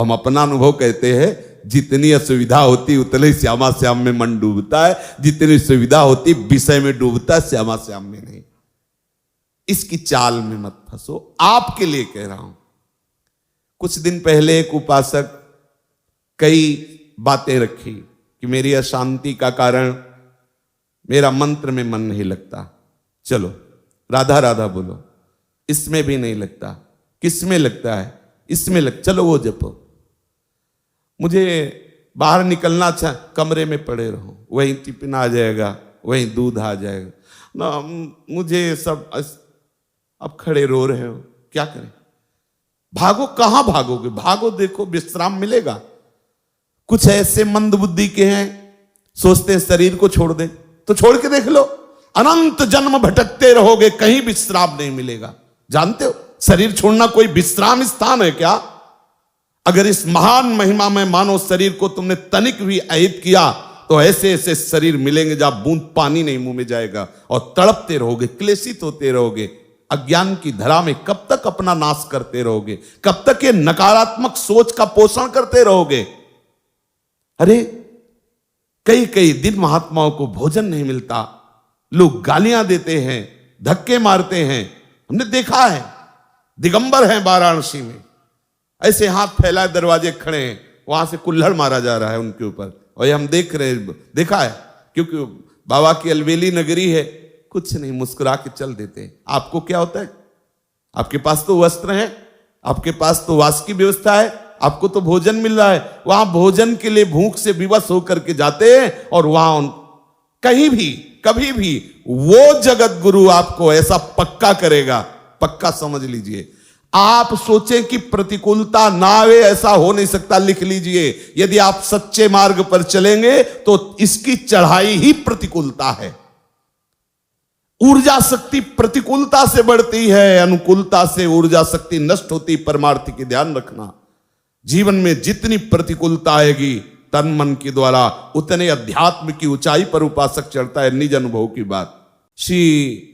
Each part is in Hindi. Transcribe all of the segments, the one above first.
हम अपना अनुभव कहते हैं, जितनी असुविधा होती उतने श्यामा श्याम में मन डूबता है, जितनी सुविधा होती विषय में डूबता है, श्यामा श्याम में नहीं। इसकी चाल में मत फंसो, आपके लिए कह रहा हूं। कुछ दिन पहले एक उपासक कई बातें रखी कि मेरी अशांति का कारण मेरा मंत्र में मन नहीं लगता। चलो राधा राधा बोलो, इसमें भी नहीं लगता, किसमें लगता है? इसमें चलो वो जपो। मुझे बाहर निकलना अच्छा, कमरे में पड़े रहो, वहीं टिफिन आ जाएगा, वहीं दूध आ जाएगा ना, मुझे सब। अब खड़े रो रहे हो, क्या करें? भागो, कहां भागोगे? भागो, देखो विश्राम मिलेगा। कुछ ऐसे मंद बुद्धि के हैं, सोचते हैं शरीर को छोड़ दे, तो छोड़ के देख लो, अनंत जन्म भटकते रहोगे, कहीं विश्राम नहीं मिलेगा। जानते हो शरीर छोड़ना कोई विश्राम स्थान है क्या? अगर इस महान महिमा में मानो शरीर को तुमने तनिक भी अहित किया तो ऐसे ऐसे शरीर मिलेंगे जहां बूंद पानी नहीं मुंह में जाएगा, और तड़पते रहोगे, क्लेशित होते रहोगे। अज्ञान की धरा में कब तक अपना नाश करते रहोगे? कब तक ये नकारात्मक सोच का पोषण करते रहोगे? अरे कई कई दिन महात्माओं को भोजन नहीं मिलता, लोग गालियां देते हैं, धक्के मारते हैं, हमने देखा है। दिगंबर हैं वाराणसी में, ऐसे हाथ फैलाए दरवाजे खड़े हैं, वहां से कुल्हड़ मारा जा रहा है उनके ऊपर, और ये हम देख रहे हैं, देखा है, क्योंकि बाबा की अलवेली नगरी है। कुछ नहीं, मुस्कुरा के चल देते हैं। आपको क्या होता है? आपके पास तो वस्त्र है, आपके पास तो वास की व्यवस्था है, आपको तो भोजन मिल रहा है। वहां भोजन के लिए भूख से विवश होकर के जाते हैं, और वहां कहीं भी कभी भी वो जगत गुरु आपको ऐसा पक्का करेगा, पक्का समझ लीजिए। आप सोचें कि प्रतिकूलता ना आवे, ऐसा हो नहीं सकता। लिख लीजिए, यदि आप सच्चे मार्ग पर चलेंगे तो इसकी चढ़ाई ही प्रतिकूलता है। ऊर्जा शक्ति प्रतिकूलता से बढ़ती है, अनुकूलता से ऊर्जा शक्ति नष्ट होती। परमार्थ की ध्यान रखना, जीवन में जितनी प्रतिकूलता आएगी तन मन के द्वारा, उतने अध्यात्म की ऊंचाई पर उपासक चढ़ता है। निज अनुभव की बात। श्री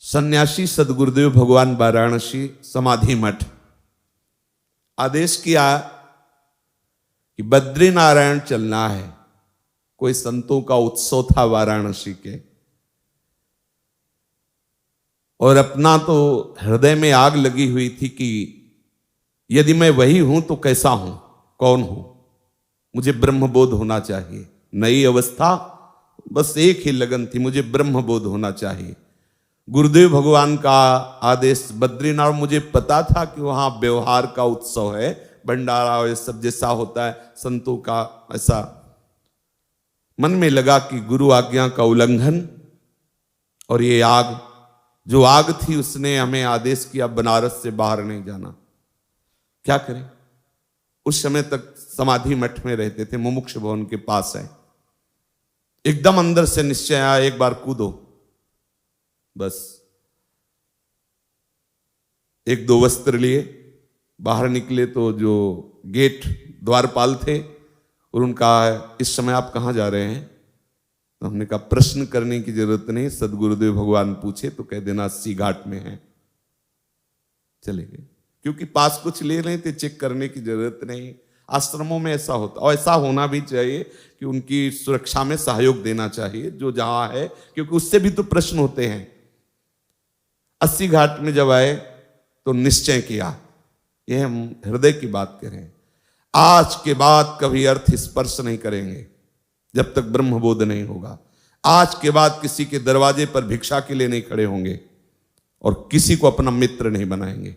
सन्यासी सदगुरुदेव भगवान वाराणसी समाधि मठ आदेश किया कि बद्रीनारायण चलना है। कोई संतों का उत्सव था वाराणसी के, और अपना तो हृदय में आग लगी हुई थी कि यदि मैं वही हूं तो कैसा हूं, कौन हूं? मुझे ब्रह्मबोध होना चाहिए। नई अवस्था, बस एक ही लगन थी, मुझे ब्रह्मबोध होना चाहिए। गुरुदेव भगवान का आदेश बद्रीनाथ, मुझे पता था कि वहां व्यवहार का उत्सव है, भंडारा और सब जैसा होता है संतों का, ऐसा मन में लगा कि गुरु आज्ञा का उल्लंघन। और ये आग, जो आग थी, उसने हमें आदेश किया बनारस से बाहर नहीं जाना। क्या करें? उस समय तक समाधि मठ में रहते थे, मुमुक्ष भवन के पास है। एकदम अंदर से निश्चय आया, एक बार कूदो। बस एक दो वस्त्र लिए बाहर निकले तो जो गेट द्वारपाल थे, और उनका इस समय आप कहां जा रहे हैं? तो हमने कहा प्रश्न करने की जरूरत नहीं, सदगुरुदेव भगवान पूछे तो कह देना 80 घाट में है। चले गए, क्योंकि पास कुछ ले रहे थे, चेक करने की जरूरत नहीं। आश्रमों में ऐसा होता, और ऐसा होना भी चाहिए कि उनकी सुरक्षा में सहयोग देना चाहिए जो जहां है, क्योंकि उससे भी तो प्रश्न होते हैं। 80 घाट में जब आए तो निश्चय किया, यह हम हृदय की बात करें, आज के बाद कभी अर्थ स्पर्श नहीं करेंगे जब तक ब्रह्मबोध नहीं होगा। आज के बाद किसी के दरवाजे पर भिक्षा के लिए नहीं खड़े होंगे, और किसी को अपना मित्र नहीं बनाएंगे।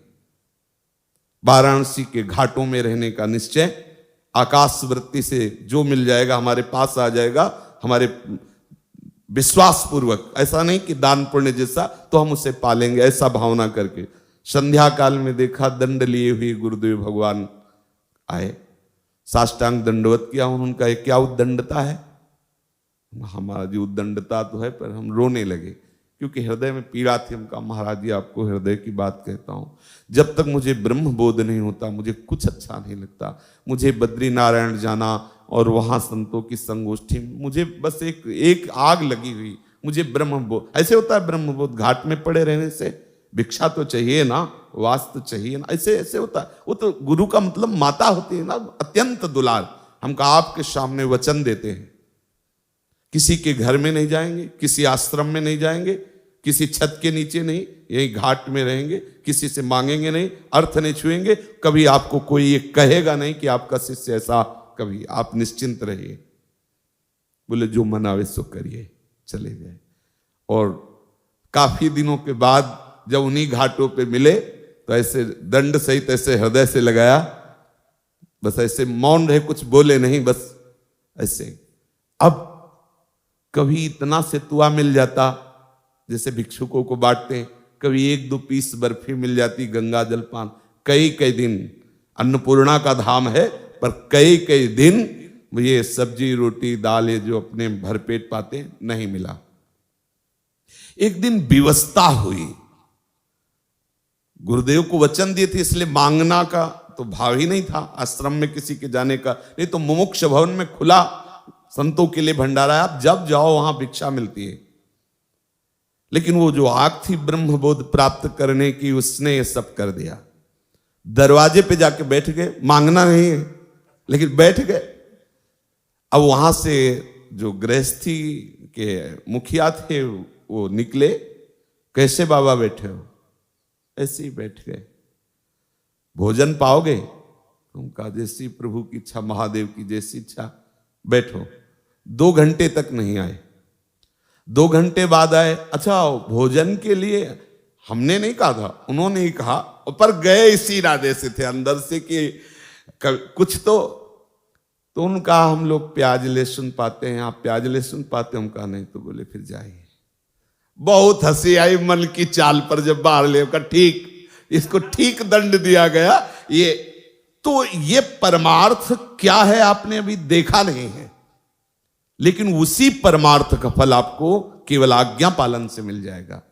वाराणसी के घाटों में रहने का निश्चय, आकाश वृत्ति से जो मिल जाएगा हमारे पास आ जाएगा, हमारे विश्वास पूर्वक, ऐसा नहीं कि दान पुण्य जैसा तो हम उसे पालेंगे, ऐसा भावना करके। संध्या काल में देखा, दंड लिए हुए गुरुदेव भगवान आए, साष्टांग दंडवत किया। उनका क्या उद्दंडता है? हमारी उद्दंडता तो है, पर हम रोने लगे क्योंकि हृदय में पीड़ा थी। हम कहा महाराज जी, आपको हृदय की बात कहता हूं, जब तक मुझे ब्रह्म बोध नहीं होता मुझे कुछ अच्छा नहीं लगता। मुझे बद्री नारायण जाना और वहां संतों की संगोष्ठी, मुझे बस एक आग लगी हुई, मुझे ब्रह्म बोध। ऐसे होता है ब्रह्म बोध, घाट में पड़े रहने से भिक्षा तो चाहिए ना, वास तो चाहिए ना। ऐसे ऐसे होता है। वो तो गुरु का मतलब माता होती है ना, अत्यंत दुलार। हम आपके सामने वचन देते हैं, किसी के घर में नहीं जाएंगे, किसी आश्रम में नहीं जाएंगे, किसी छत के नीचे नहीं, यही घाट में रहेंगे, किसी से मांगेंगे नहीं, अर्थ नहीं छुएंगे, कभी आपको कोई ये कहेगा नहीं कि आपका शिष्य ऐसा, कभी आप निश्चिंत रहिए। बोले जो मन आवे सो करिए, चले गए। और काफी दिनों के बाद जब उन्हीं घाटों पे मिले तो ऐसे दंड सहित ऐसे हृदय से लगाया, बस ऐसे मौन रहे, कुछ बोले नहीं, बस ऐसे। अब कभी इतना सेतुआ मिल जाता जैसे भिक्षुकों को बांटते हैं, कभी 1-2 पीस बर्फी मिल जाती, गंगा जल पान। कई कई दिन, अन्नपूर्णा का धाम है, पर कई कई दिन ये सब्जी रोटी दाल ये जो अपने भरपेट पाते नहीं मिला। एक दिन विवस्ता हुई, गुरुदेव को वचन दिए थे, इसलिए मांगना का तो भाव ही नहीं था आश्रम में किसी के जाने का, नहीं तो मुमुक्ष भवन में खुला संतों के लिए भंडारा है, आप जब जाओ वहां भिक्षा मिलती है। लेकिन वो जो आग थी ब्रह्मबोध प्राप्त करने की, उसने ये सब कर दिया। दरवाजे पे जाके बैठ गए, मांगना नहीं है लेकिन बैठ गए। अब वहां से जो गृहस्थी के मुखिया थे वो निकले, कैसे बाबा बैठे हो? ऐसे ही बैठ गए। भोजन पाओगे? उनका जैसी प्रभु की इच्छा, महादेव की जैसी इच्छा, बैठो। 2 घंटे तक नहीं आए। 2 घंटे बाद आए, अच्छा भोजन के लिए हमने नहीं कहा था, उन्होंने ही कहा, पर गए इसी इरादे से थे अंदर से कि कुछ तो उनका हम लोग प्याज लहसुन पाते हैं, आप प्याज लहसुन पाते, हम कहा नहीं, तो बोले फिर जाइए। बहुत हंसी आई मन की चाल पर जब बाहर ले का, ठीक इसको ठीक दंड दिया गया। ये तो ये परमार्थ क्या है आपने अभी देखा नहीं है, लेकिन उसी परमार्थ का फल आपको केवल आज्ञा पालन से मिल जाएगा।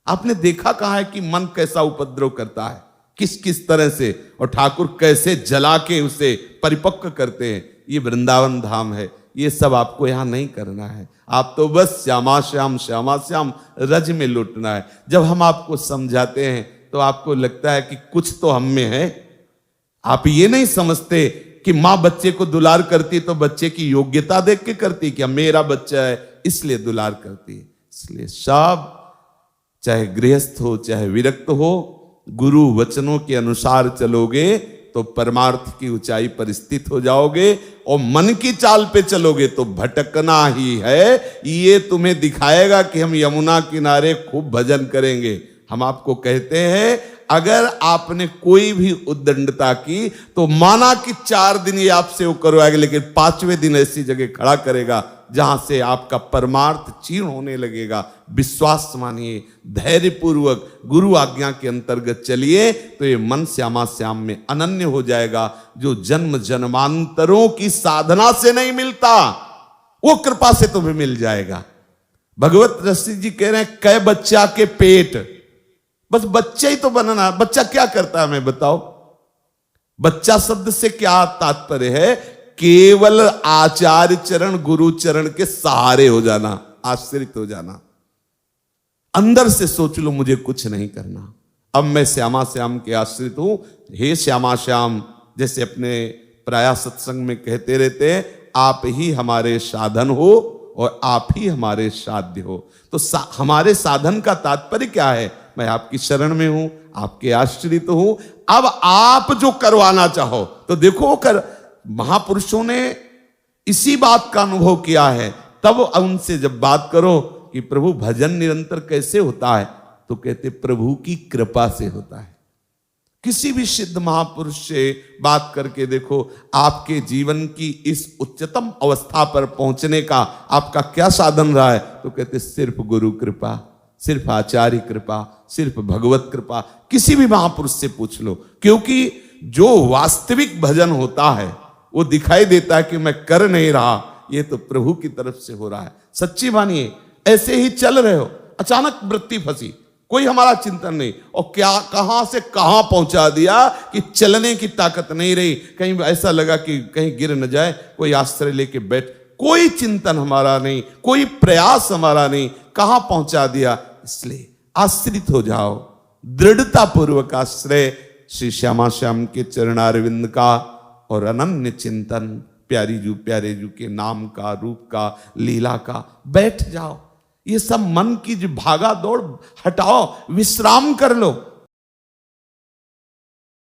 आपने देखा कहां है कि मन कैसा उपद्रव करता है, किस किस तरह से, और ठाकुर कैसे जला के उसे परिपक्व करते हैं। ये वृंदावन धाम है, ये सब आपको यहां नहीं करना है। आप तो बस श्यामा श्याम श्यामा श्याम रज में लुटना है। जब हम आपको समझाते हैं तो आपको लगता है कि कुछ तो हम में है। आप ये नहीं समझते कि मां बच्चे को दुलार करती तो बच्चे की योग्यता देख के करती, कि मेरा बच्चा है इसलिए दुलार करती है। इसलिए सब, चाहे गृहस्थ हो चाहे विरक्त हो, गुरु वचनों के अनुसार चलोगे तो परमार्थ की ऊंचाई पर स्थित हो जाओगे, और मन की चाल पे चलोगे तो भटकना ही है। ये तुम्हें दिखाएगा कि हम यमुना किनारे खूब भजन करेंगे। हम आपको कहते हैं, अगर आपने कोई भी उद्दंडता की तो माना कि 4 दिन ये आपसे वो करवाएगा, लेकिन 5वें दिन ऐसी जगह खड़ा करेगा जहां से आपका परमार्थ क्षीण होने लगेगा। विश्वास मानिए, धैर्यपूर्वक गुरु आज्ञा के अंतर्गत चलिए तो ये मन श्यामा श्याम में अनन्य हो जाएगा, जो जन्म जन्मांतरों की साधना से नहीं मिलता, वो कृपा से तुम्हें मिल जाएगा। भगवत रसी जी कह रहे हैं, कै बच्चा के पेट, बस बच्चा ही तो बनना। बच्चा क्या करता है हमें बताओ? बच्चा शब्द से क्या तात्पर्य है? केवल आचार्य चरण गुरु चरण के सहारे हो जाना, आश्रित हो जाना। अंदर से सोच लो, मुझे कुछ नहीं करना, अब मैं श्यामा श्याम के आश्रित हूं। हे श्यामा श्याम, जैसे अपने प्राय सत्संग में कहते रहते हैं, आप ही हमारे साधन हो और आप ही हमारे साध्य हो। तो हमारे साधन का तात्पर्य क्या है? मैं आपकी शरण में हूं, आपके आश्रित हूं। अब आप जो करवाना चाहो तो देखो वो कर। महापुरुषों ने इसी बात का अनुभव किया है। तब उनसे जब बात करो कि प्रभु भजन निरंतर कैसे होता है, तो कहते प्रभु की कृपा से होता है। किसी भी सिद्ध महापुरुष से बात करके देखो, आपके जीवन की इस उच्चतम अवस्था पर पहुंचने का आपका क्या साधन रहा है, तो कहते सिर्फ गुरु कृपा, सिर्फ आचार्य कृपा, सिर्फ भगवत कृपा। किसी भी महापुरुष से पूछ लो, क्योंकि जो वास्तविक भजन होता है वो दिखाई देता है कि मैं कर नहीं रहा, ये तो प्रभु की तरफ से हो रहा है। सच्ची मानिए, ऐसे ही चल रहे हो, अचानक वृत्ति फंसी, कोई हमारा चिंतन नहीं, और क्या कहां से कहां पहुंचा दिया कि चलने की ताकत नहीं रही। कहीं ऐसा लगा कि कहीं गिर न जाए, कोई आश्रय लेके बैठ, कोई चिंतन हमारा नहीं, कोई प्रयास हमारा नहीं, कहां पहुंचा दिया। इसलिए आश्रित हो जाओ, दृढ़ता पूर्वक आश्रय श्री श्यामा श्याम के चरणारविंद का और अनन्य चिंतन प्यारे जू के नाम का, रूप का, लीला का। बैठ जाओ, ये सब मन की जो भागा दौड़ हटाओ, विश्राम कर लो।